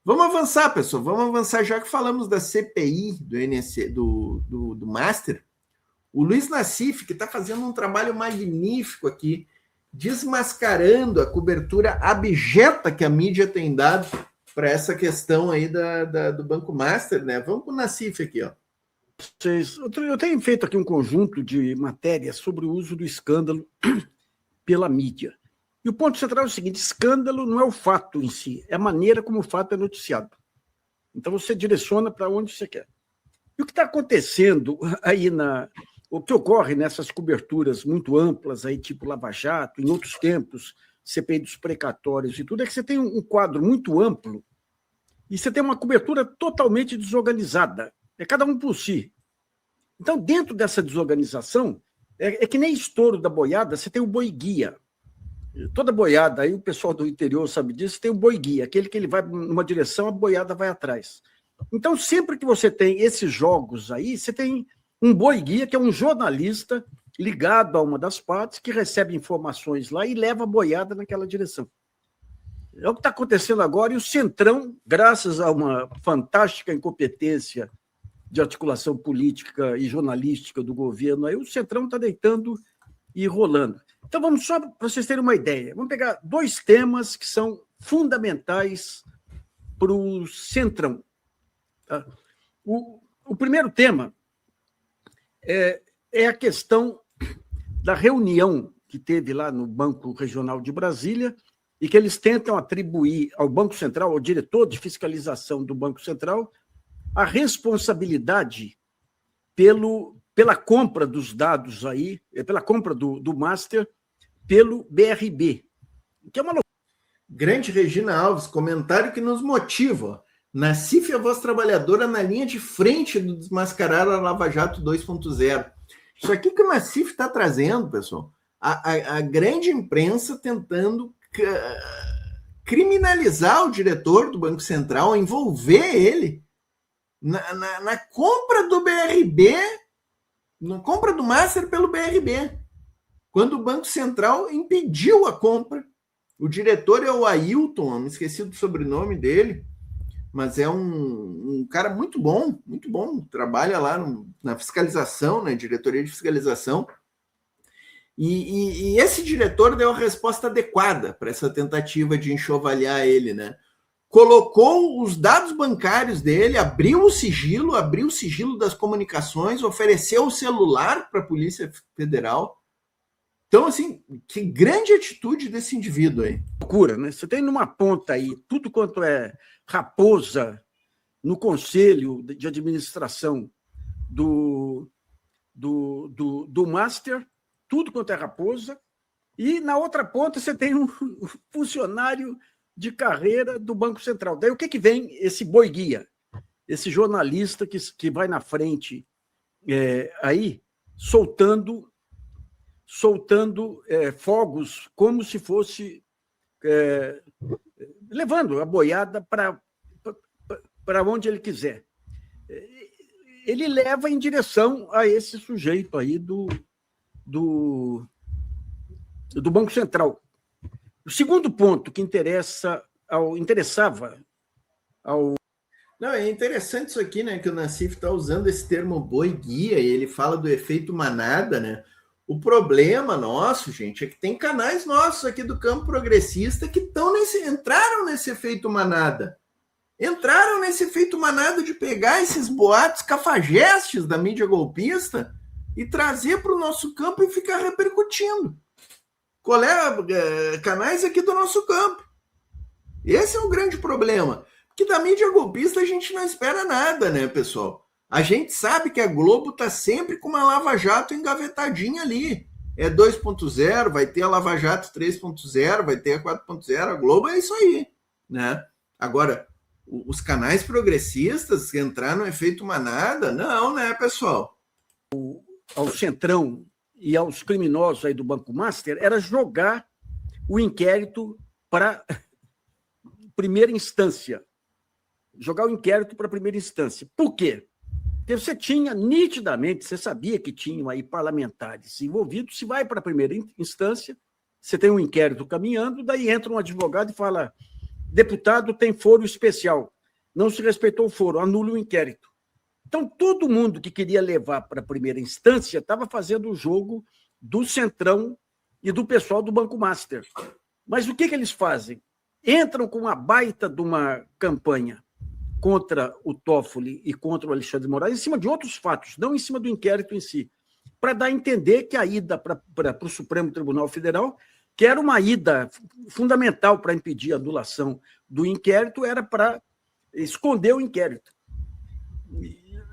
Vamos avançar, pessoal. Vamos avançar, já que falamos da CPI do NSC, do Master. O Luiz Nassif, que está fazendo um trabalho magnífico aqui, desmascarando a cobertura abjeta que a mídia tem dado para essa questão aí do Banco Master, né? Vamos com o Nassif aqui, ó. Eu tenho feito aqui um conjunto de matérias sobre o uso do escândalo pela mídia. E o ponto central é o seguinte: escândalo não é o fato em si, é a maneira como o fato é noticiado. Então você direciona para onde você quer. E o que está acontecendo aí o que ocorre nessas coberturas muito amplas, aí, tipo Lava Jato, em outros tempos, CPI dos precatórios e tudo, é que você tem um quadro muito amplo e você tem uma cobertura totalmente desorganizada. É cada um por si. Então, dentro dessa desorganização, é que nem estouro da boiada, você tem o boi-guia. Toda boiada, aí o pessoal do interior sabe disso, tem o boi-guia, aquele que ele vai numa direção, a boiada vai atrás. Então, sempre que você tem esses jogos aí, você tem um boi-guia, que é um jornalista ligado a uma das partes, que recebe informações lá e leva a boiada naquela direção. É o que está acontecendo agora, e o Centrão, graças a uma fantástica incompetência de articulação política e jornalística do governo, aí o Centrão está deitando e rolando. Então, vamos só para vocês terem uma ideia. Vamos pegar dois temas que são fundamentais para o Centrão. Tá? O primeiro tema é a questão da reunião que teve lá no Banco Regional de Brasília e que eles tentam atribuir ao Banco Central, ao diretor de fiscalização do Banco Central, a responsabilidade pela compra dos dados aí, pela compra do Master pelo BRB, que é uma loucura. Grande Regina Alves, comentário que nos motiva. Nassif é a voz trabalhadora na linha de frente do desmascarar a Lava Jato 2.0. Isso aqui que o Nassif está trazendo, pessoal, a grande imprensa tentando criminalizar o diretor do Banco Central, envolver ele na compra do BRB, na compra do Master pelo BRB, quando o Banco Central impediu a compra. O diretor é o Ailton, me esqueci do sobrenome dele, mas é um cara muito bom, trabalha lá na fiscalização, na diretoria de fiscalização, e esse diretor deu a resposta adequada para essa tentativa de enxovalhar ele, né? Colocou os dados bancários dele, abriu o sigilo das comunicações, ofereceu o celular para a Polícia Federal. Então, assim, que grande atitude desse indivíduo aí. Loucura, né? Você tem numa ponta aí tudo quanto é raposa no conselho de administração do Master, tudo quanto é raposa, e na outra ponta você tem um funcionário de carreira do Banco Central. Daí o que vem esse boi-guia, esse jornalista que vai na frente aí, soltando fogos como se fosse levando a boiada para onde ele quiser. Ele leva em direção a esse sujeito aí do Banco Central. O segundo ponto que interessava ao... Não, é interessante isso aqui, né? Que o Nassif está usando esse termo boi-guia e ele fala do efeito manada, né? O problema nosso, gente, é que tem canais nossos aqui do campo progressista que entraram nesse efeito manada. Entraram nesse efeito manada de pegar esses boatos cafajestes da mídia golpista e trazer para o nosso campo e ficar repercutindo. Canais aqui do nosso campo. Esse é o grande problema. Porque da mídia golpista a gente não espera nada, né, pessoal? A gente sabe que a Globo está sempre com uma Lava Jato engavetadinha ali. É 2.0, vai ter a Lava Jato 3.0, vai ter a 4.0, a Globo é isso aí, né? Agora, os canais progressistas que entraram no efeito manada, não, né, pessoal? Ao Centrão e aos criminosos aí do Banco Master era jogar o inquérito para primeira instância. Jogar o inquérito para primeira instância. Por quê? Porque você tinha nitidamente, você sabia que tinham aí parlamentares envolvidos. Se vai para a primeira instância, você tem um inquérito caminhando, daí entra um advogado e fala: deputado tem foro especial. Não se respeitou o foro, anula o inquérito. Então, todo mundo que queria levar para a primeira instância estava fazendo o jogo do Centrão e do pessoal do Banco Master. Mas o que eles fazem? Entram com uma baita de uma campanha contra o Toffoli e contra o Alexandre de Moraes, em cima de outros fatos, não em cima do inquérito em si, para dar a entender que a ida para o Supremo Tribunal Federal, que era uma ida fundamental para impedir a anulação do inquérito, era para esconder o inquérito.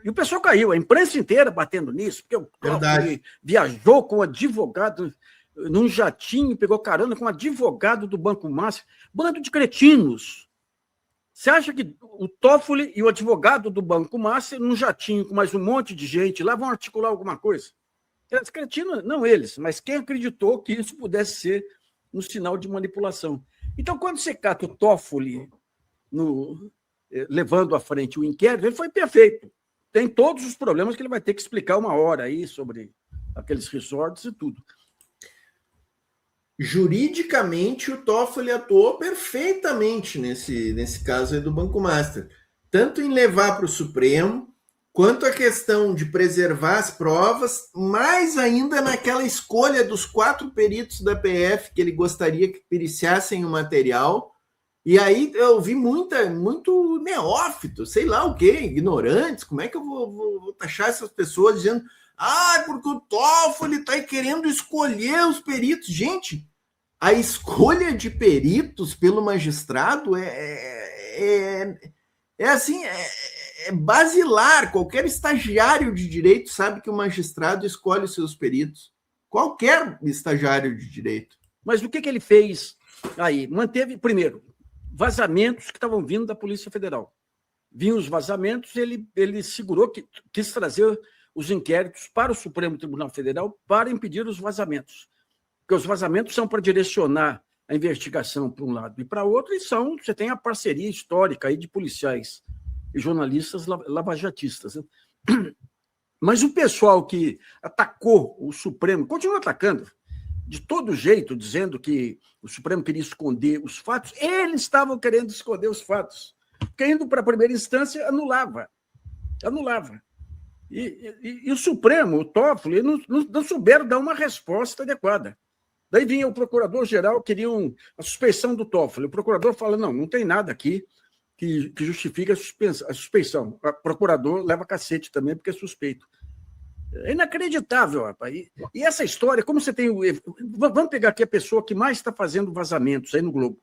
E o pessoal caiu, a imprensa inteira batendo nisso, porque o Toffoli viajou com um advogado num jatinho, pegou carona com um advogado do Banco Master, bando de cretinos. Você acha que o Toffoli e o advogado do Banco Master, num jatinho com mais um monte de gente, lá vão articular alguma coisa? Os cretinos, não eles, mas quem acreditou que isso pudesse ser um sinal de manipulação. Então, quando você cata o Toffoli levando à frente o inquérito, ele foi perfeito. Tem todos os problemas que ele vai ter que explicar uma hora aí sobre aqueles resorts e tudo. Juridicamente, o Toffoli atuou perfeitamente nesse caso aí do Banco Master, tanto em levar para o Supremo, quanto a questão de preservar as provas, mais ainda naquela escolha dos 4 peritos da PF que ele gostaria que periciassem o material. E aí eu vi muito neófito, sei lá o quê, ignorantes. Como é que eu vou taxar essas pessoas dizendo porque o Toffoli está querendo escolher os peritos? Gente, a escolha de peritos pelo magistrado é basilar. Qualquer estagiário de direito sabe que o magistrado escolhe os seus peritos. Qualquer estagiário de direito. Mas o que ele fez aí? Manteve, primeiro, vazamentos que estavam vindo da Polícia Federal. Vinham os vazamentos, ele segurou, quis trazer os inquéritos para o Supremo Tribunal Federal para impedir os vazamentos. Porque os vazamentos são para direcionar a investigação para um lado e para outro, e você tem a parceria histórica aí de policiais e jornalistas lavajatistas. Né? Mas o pessoal que atacou o Supremo, continua atacando, de todo jeito, dizendo que o Supremo queria esconder os fatos, eles estavam querendo esconder os fatos. Porque indo para a primeira instância, anulava. E o Supremo, o Toffoli, não souberam dar uma resposta adequada. Daí vinha o procurador-geral, queriam a suspeição do Toffoli. O procurador fala, não tem nada aqui que justifique a suspeição. O procurador leva cacete também, porque é suspeito. É inacreditável, rapaz. E essa história, como você tem... Vamos pegar aqui a pessoa que mais está fazendo vazamentos aí no Globo.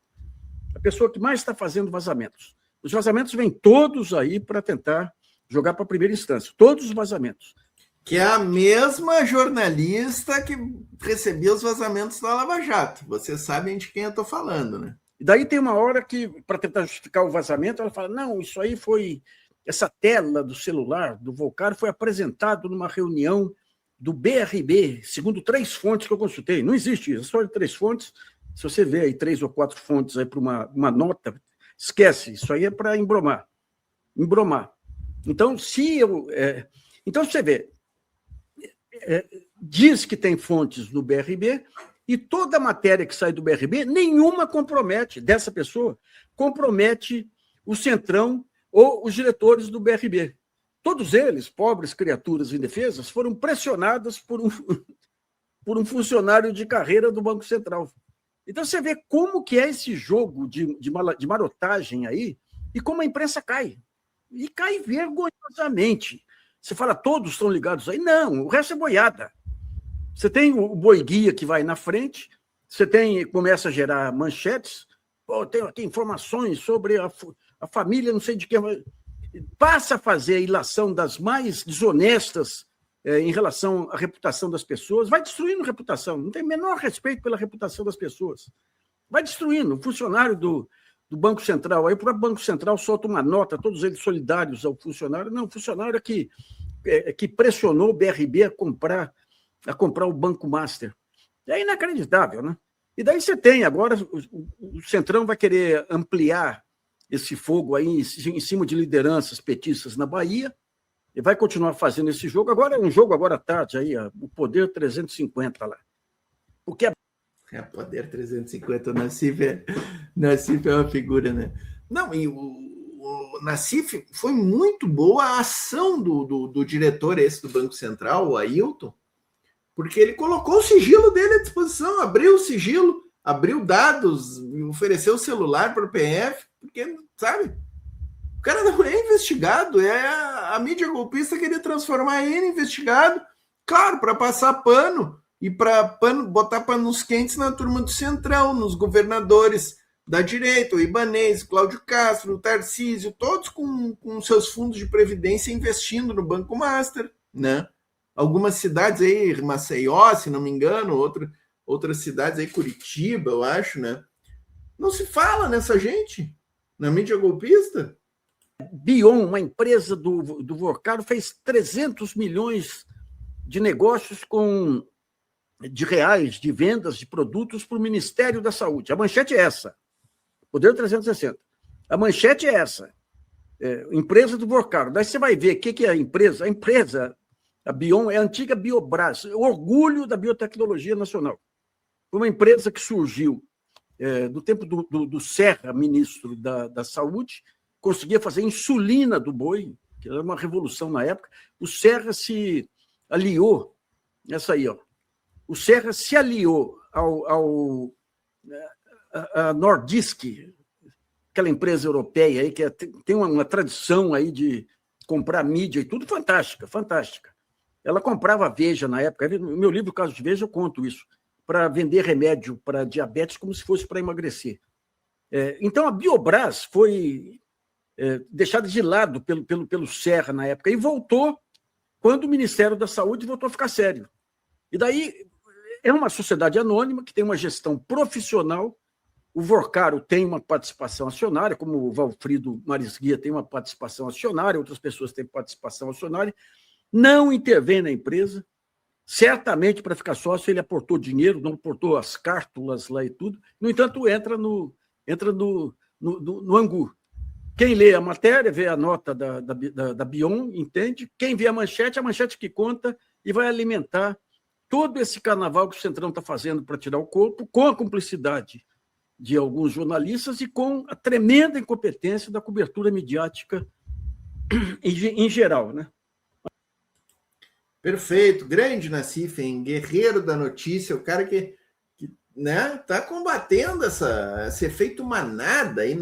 A pessoa que mais está fazendo vazamentos. Os vazamentos vêm todos aí para tentar jogar para a primeira instância. Todos os vazamentos. Que é a mesma jornalista que recebia os vazamentos da Lava Jato. Vocês sabem de quem eu estou falando, né? E daí tem uma hora que, para tentar justificar o vazamento, ela fala, não, isso aí foi... Essa tela do celular do Volcário foi apresentado numa reunião do BRB, segundo 3 fontes que eu consultei. Não existe isso, só 3 fontes. Se você vê aí 3 ou 4 fontes aí para uma nota, esquece, isso aí é para embromar. Então, então você vê, diz que tem fontes no BRB e toda matéria que sai do BRB, nenhuma compromete, dessa pessoa, compromete o Centrão ou os diretores do BRB. Todos eles, pobres criaturas indefesas, foram pressionados por um funcionário de carreira do Banco Central. Então você vê como que é esse jogo de marotagem aí e como a imprensa cai. E cai vergonhosamente. Você fala, todos estão ligados aí? Não, o resto é boiada. Você tem o boi-guia que vai na frente, começa a gerar manchetes, tem aqui informações sobre a família, não sei de quem, passa a fazer a ilação das mais desonestas em relação à reputação das pessoas, vai destruindo a reputação, não tem o menor respeito pela reputação das pessoas. Vai destruindo. O funcionário do Banco Central, aí o próprio Banco Central solta uma nota, todos eles solidários ao funcionário. Não, o funcionário que pressionou o BRB a comprar o Banco Master. É inacreditável, né? E daí você tem agora, o Centrão vai querer ampliar esse fogo aí em cima de lideranças petistas na Bahia, e vai continuar fazendo esse jogo. Agora é um jogo agora à tarde, aí, o Poder 350 lá. Porque Poder 350, Nassif é uma figura, né? Não, e o Nassif foi muito boa a ação do diretor esse do Banco Central, o Ailton, porque ele colocou o sigilo dele à disposição, abriu o sigilo, abriu dados, ofereceu o celular para o PF, porque, sabe, o cara não é investigado, a mídia golpista queria transformar ele em investigado, claro, para passar pano e para botar panos quentes na turma do Centrão, nos governadores da direita, o Ibanez, Cláudio Castro, o Tarcísio, todos com seus fundos de previdência investindo no Banco Master, né? Algumas cidades aí, Maceió, se não me engano, outras cidades aí, Curitiba, eu acho, né? Não se fala nessa gente na mídia golpista. Bion, uma empresa do Vorcaro, fez 300 milhões de negócios de reais de vendas de produtos para o Ministério da Saúde. A manchete é essa. Poder 360. A manchete é essa. Empresa do Vorcaro. Daí você vai ver o que é a empresa. A empresa, a Bion, é a antiga Biobras, o orgulho da biotecnologia nacional. Foi uma empresa que surgiu no tempo do Serra, ministro da Saúde, conseguia fazer insulina do boi, que era uma revolução na época. O Serra se aliou, essa aí, ó. O Serra se aliou a Nordisk, aquela empresa europeia aí que tem uma tradição aí de comprar mídia e tudo, fantástica, fantástica. Ela comprava Veja na época, no meu livro Caso de Veja eu conto isso, para vender remédio para diabetes como se fosse para emagrecer. Então a Biobras foi deixada de lado pelo Serra na época e voltou quando o Ministério da Saúde voltou a ficar sério. E daí é uma sociedade anônima que tem uma gestão profissional. O Vorcaro tem uma participação acionária, como o Valfrido Marisguia tem uma participação acionária, outras pessoas têm participação acionária, não intervém na empresa. Certamente, para ficar sócio, ele aportou dinheiro, não aportou as cártulas lá e tudo. No entanto, entra no angu. Quem lê a matéria, vê a nota da Bion, entende. Quem vê a manchete que conta e vai alimentar todo esse carnaval que o Centrão está fazendo para tirar o corpo, com a cumplicidade de alguns jornalistas e com a tremenda incompetência da cobertura midiática em geral, né? Perfeito, grande Nassif, hein? Guerreiro da notícia, o cara que né, tá combatendo esse efeito manada aí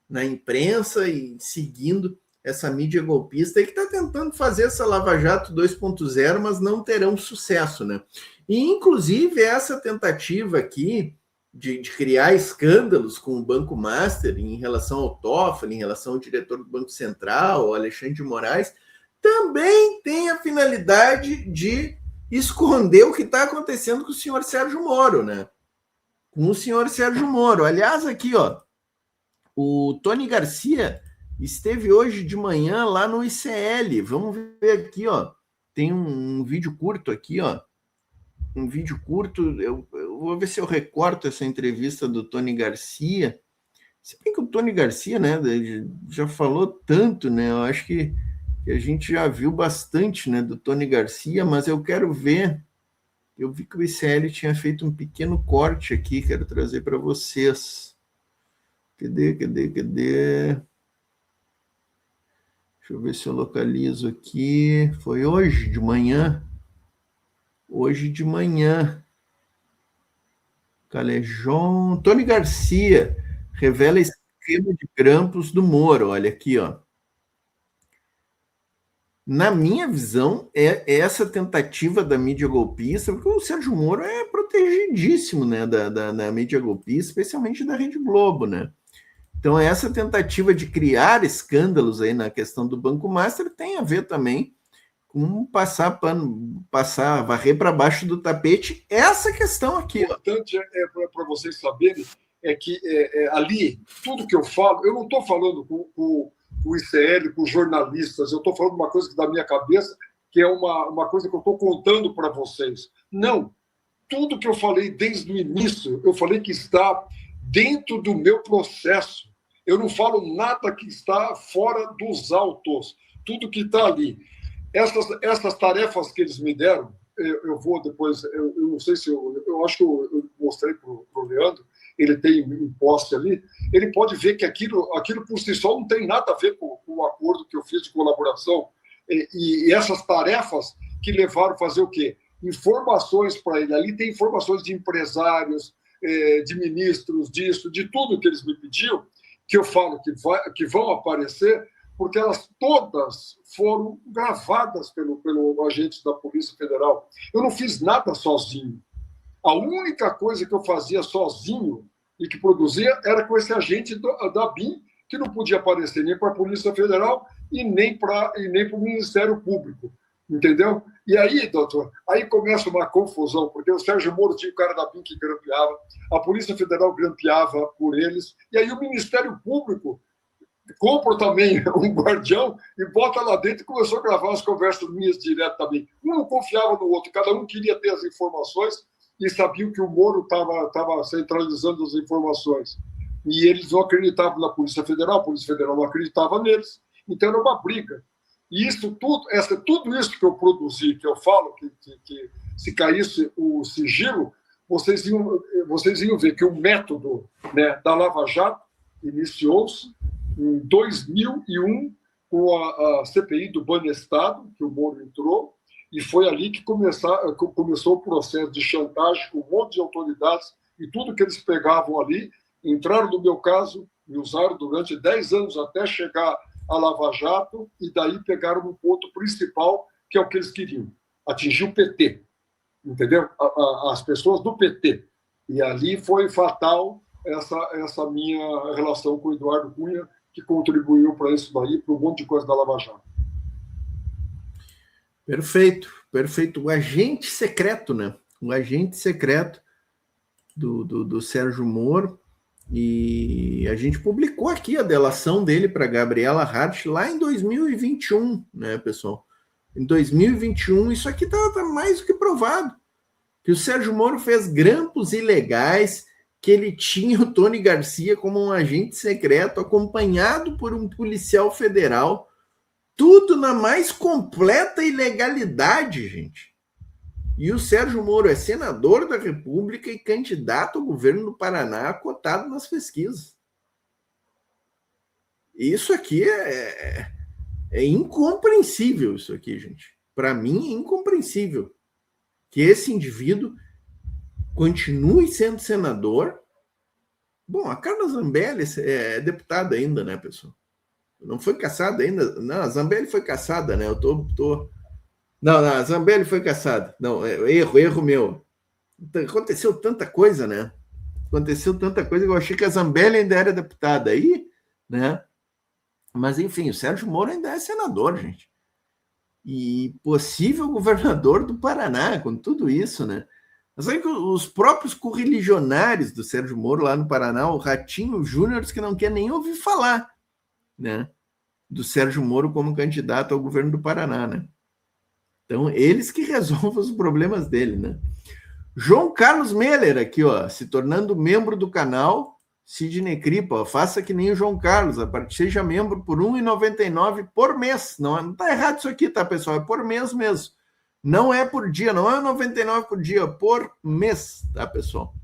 na imprensa e seguindo essa mídia golpista e que está tentando fazer essa Lava Jato 2.0, mas não terão sucesso, né? E, inclusive, essa tentativa aqui de criar escândalos com o Banco Master em relação ao Toffoli, em relação ao diretor do Banco Central, Alexandre de Moraes, também tem a finalidade de esconder o que está acontecendo com o senhor Sérgio Moro, né? Com o senhor Sérgio Moro. Aliás, aqui, ó, o Tony Garcia esteve hoje de manhã lá no ICL. Vamos ver aqui, ó. Tem um vídeo curto aqui, ó. Um vídeo curto. Eu vou ver se eu recorto essa entrevista do Tony Garcia. Se bem que o Tony Garcia, né, já falou tanto, né? Eu acho que a gente já viu bastante, né, do Tony Garcia, mas eu quero ver. Eu vi que o ICL tinha feito um pequeno corte aqui, quero trazer para vocês. Cadê? Deixa eu ver se eu localizo aqui. Foi hoje de manhã. Calejon. Tony Garcia revela esquema de grampos do Moro. Olha aqui, ó. Na minha visão, é essa tentativa da mídia golpista, porque o Sérgio Moro é protegidíssimo, né, da mídia golpista, especialmente da Rede Globo, né? Então, essa tentativa de criar escândalos aí na questão do Banco Master tem a ver também com varrer para baixo do tapete essa questão aqui. O importante para vocês saberem é que ali, tudo que eu falo, eu não estou falando com o ICL, com os jornalistas, eu estou falando uma coisa que da minha cabeça, que é uma coisa que eu estou contando para vocês. Não, tudo que eu falei desde o início, eu falei que está dentro do meu processo. Eu não falo nada que está fora dos autos, tudo que está ali. Essas tarefas que eles me deram, eu vou depois, eu não sei se eu acho que eu mostrei para o Leandro, ele tem um poste ali, ele pode ver que aquilo por si só não tem nada a ver com o acordo que eu fiz de colaboração, e essas tarefas que levaram a fazer o quê? Informações para ele. Ali tem informações de empresários, de ministros, disso, de tudo que eles me pediam, que eu falo que vão aparecer, porque elas todas foram gravadas pelo agente da Polícia Federal. Eu não fiz nada sozinho. A única coisa que eu fazia sozinho e que produzia era com esse agente da BIM, que não podia aparecer nem para a Polícia Federal e nem para o Ministério Público. Entendeu? E aí, doutor, aí começa uma confusão, porque o Sérgio Moro tinha o cara da BIM que grampeava, a Polícia Federal grampeava por eles, e aí o Ministério Público compra também um guardião e bota lá dentro e começou a gravar as conversas minhas direto também. Um não confiava no outro, cada um queria ter as informações e sabiam que o Moro estava centralizando as informações. E eles não acreditavam na Polícia Federal, a Polícia Federal não acreditava neles. Então era uma briga. E tudo isso que eu produzi, que eu falo, que se caísse o sigilo, vocês iam ver que o método, né, da Lava Jato iniciou-se em 2001 com a CPI do Banestado, que o Moro entrou, e foi ali que começou o processo de chantagem com um monte de autoridades, e tudo que eles pegavam ali, entraram no meu caso, e usaram durante 10 anos até chegar a Lava Jato, e daí pegaram um ponto principal, que é o que eles queriam, atingir o PT, entendeu? As pessoas do PT. E ali foi fatal essa minha relação com o Eduardo Cunha, que contribuiu para isso daí, para um monte de coisa da Lava Jato. Perfeito, perfeito. O agente secreto, né? O agente secreto do Sérgio Moro. E a gente publicou aqui a delação dele para Gabriela Hart lá em 2021, né, pessoal? Em 2021, isso aqui tá mais do que provado. Que o Sérgio Moro fez grampos ilegais, que ele tinha o Tony Garcia como um agente secreto, acompanhado por um policial federal, tudo na mais completa ilegalidade, gente. E o Sérgio Moro é senador da República e candidato ao governo do Paraná, cotado nas pesquisas. Isso aqui é incompreensível, isso aqui, gente. Para mim, é incompreensível que esse indivíduo continue sendo senador. Bom, a Carla Zambelli é deputada ainda, né, pessoal? Não foi cassada ainda. Não, a Zambelli foi cassada, né? Não, a Zambelli foi cassada. Não, erro meu. Aconteceu tanta coisa, né? Aconteceu tanta coisa que eu achei que a Zambelli ainda era deputada aí, né? Mas, enfim, o Sérgio Moro ainda é senador, gente. E possível governador do Paraná, com tudo isso, né? Mas aí que os próprios correligionários do Sérgio Moro lá no Paraná, o Ratinho Júnior, que não quer nem ouvir falar, né, do Sérgio Moro como candidato ao governo do Paraná, né? Então, eles que resolvem os problemas dele, né? João Carlos Meller aqui, ó, se tornando membro do canal. Sidney Cripa, faça que nem o João Carlos, seja membro por R$ 1,99 por mês. Não tá errado isso aqui, tá, pessoal? É por mês mesmo. Não é por dia, não é 99 por dia, por mês, tá, pessoal?